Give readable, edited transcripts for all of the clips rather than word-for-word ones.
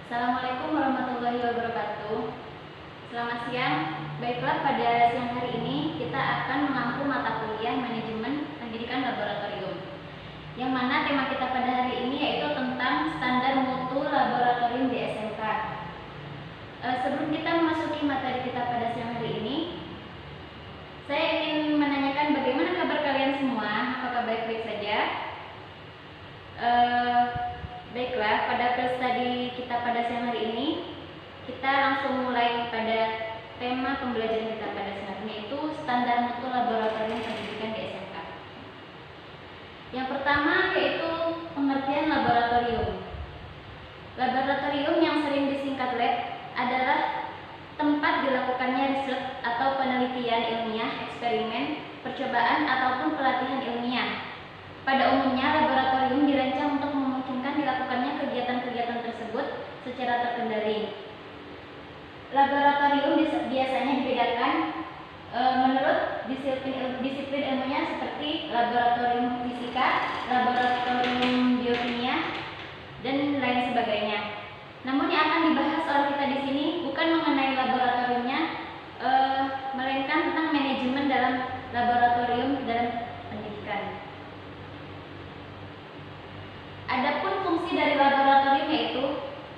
Assalamualaikum warahmatullahi wabarakatuh. Selamat siang. Baiklah, pada siang hari ini kita akan mengampu mata kuliah manajemen pendidikan laboratorium, yang mana tema kita pada hari ini yaitu tentang standar mutu laboratorium di SMK. Sebelum kita memasuki materi kita pada siang hari ini, saya ingin menanyakan bagaimana kabar kalian semua. Apakah baik-baik saja? Baiklah, pada pre-study kita pada siang hari ini, kita langsung mulai pada tema pembelajaran kita pada siang hari ini, yaitu standar mutu laboratorium pendidikan di SMK. Yang pertama yaitu pengertian laboratorium. Laboratorium yang sering disingkat lab adalah tempat dilakukannya riset atau penelitian ilmiah, eksperimen, percobaan ataupun pelatihan ilmiah. Pada umumnya, laboratorium dirancang untuk memungkinkan dilakukannya kegiatan-kegiatan tersebut secara terkendali. Laboratorium biasanya dibedakan menurut disiplin ilmunya, seperti laboratorium fisika, laboratorium biokimia, dan lain sebagainya. Namun yang akan dibahas oleh kita di sini bukan mengenai laboratoriumnya, melainkan tentang manajemen dalam laboratorium dalam pendidikan. Adapun fungsi dari laboratorium yaitu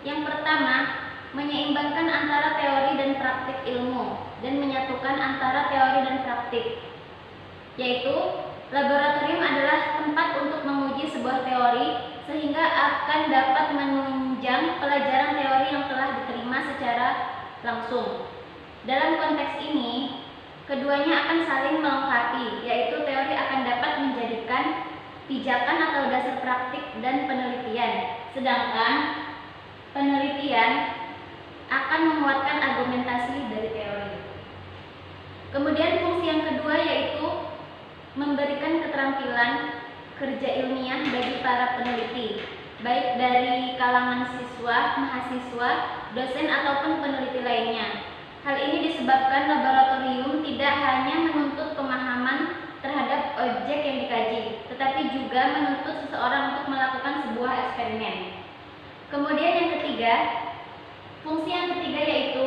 yang pertama, menyeimbangkan antara teori dan praktik ilmu dan menyatukan antara teori dan praktik. Yaitu laboratorium adalah tempat untuk menguji sebuah teori sehingga akan dapat menunjang pelajaran teori yang telah diterima secara langsung. Dalam konteks ini, keduanya akan saling melengkapi, yaitu teori akan dapat menjadikan pijakan atau dasar praktik dan penelitian, sedangkan penelitian akan menguatkan argumentasi dari teori. Kemudian fungsi yang kedua yaitu memberikan keterampilan kerja ilmiah bagi para peneliti, baik dari kalangan siswa, mahasiswa, dosen ataupun peneliti lainnya. Hal ini disebabkan laboratorium tidak hanya menuntut pemahaman terhadap objek yang dikaji, tetapi juga menuntut seseorang untuk melakukan sebuah eksperimen. Kemudian yang ketiga, fungsi yang ketiga yaitu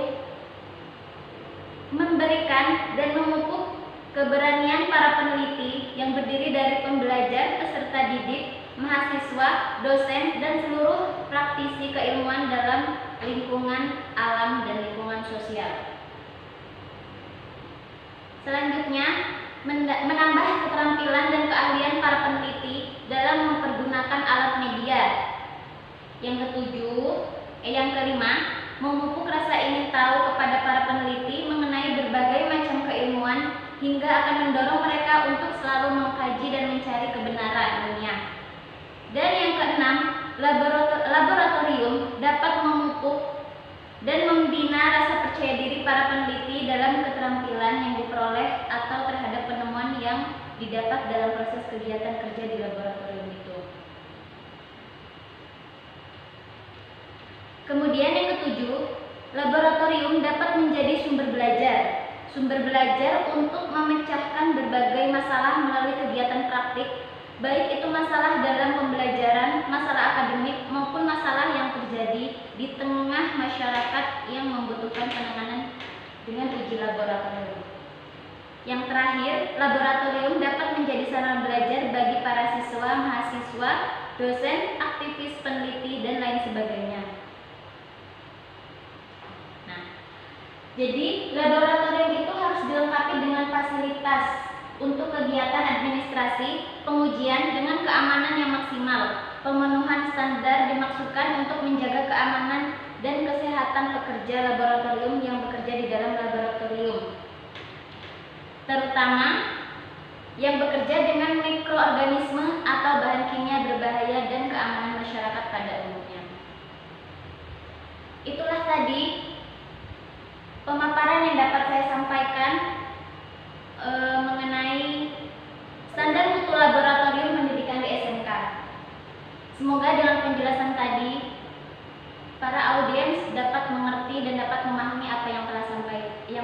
memberikan dan memupuk keberanian para peneliti yang berdiri dari pembelajar, peserta didik, mahasiswa, dosen, dan seluruh praktisi keilmuan dalam lingkungan alam dan lingkungan sosial. Selanjutnya, menambah keterampilan dan keahlian para peneliti dalam mempergunakan alat media. Yang kelima, memupuk rasa ingin tahu kepada para peneliti mengenai berbagai macam keilmuan hingga akan mendorong mereka untuk selalu mengkaji dan mencari kebenaran ilmiah. Dan yang keenam, laboratorium dapat memupuk dan membina rasa percaya diri para peneliti dalam keterampilan yang diperoleh atau terhadap penemuan yang didapat dalam proses kegiatan kerja di laboratorium itu. Kemudian yang ketujuh, laboratorium dapat menjadi sumber belajar untuk memecahkan berbagai masalah melalui kegiatan praktik, baik itu masalah dalam pembelajaran, masalah akademik, maupun masalah yang terjadi di tengah masyarakat yang membutuhkan penanganan dengan uji laboratorium. Yang terakhir, laboratorium dapat menjadi sarana belajar bagi para siswa, mahasiswa, dosen, aktivis, peneliti, dan lain sebagainya. Nah, jadi laboratorium itu harus dilengkapi dengan fasilitas untuk kegiatan administrasi, pengujian dengan keamanan yang maksimal. Pemenuhan standar dimaksudkan untuk menjaga keamanan dan kesehatan pekerja laboratorium yang bekerja di dalam laboratorium, terutama yang bekerja dengan mikroorganisme atau bahan kimia berbahaya dan keamanan masyarakat pada umumnya. Itulah tadi pemaparan yang dapat saya sampaikan mengenai standar mutu laboratorium pendidikan di SMK. Semoga dengan penjelasan tadi para audiens dapat mengerti dan dapat memahami apa yang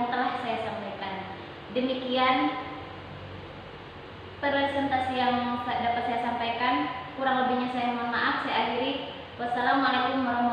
telah saya sampaikan. Demikian presentasi yang dapat saya sampaikan. Kurang lebihnya saya mohon maaf. Saya akhiri. Wassalamualaikum warahmatullahi wabarakatuh.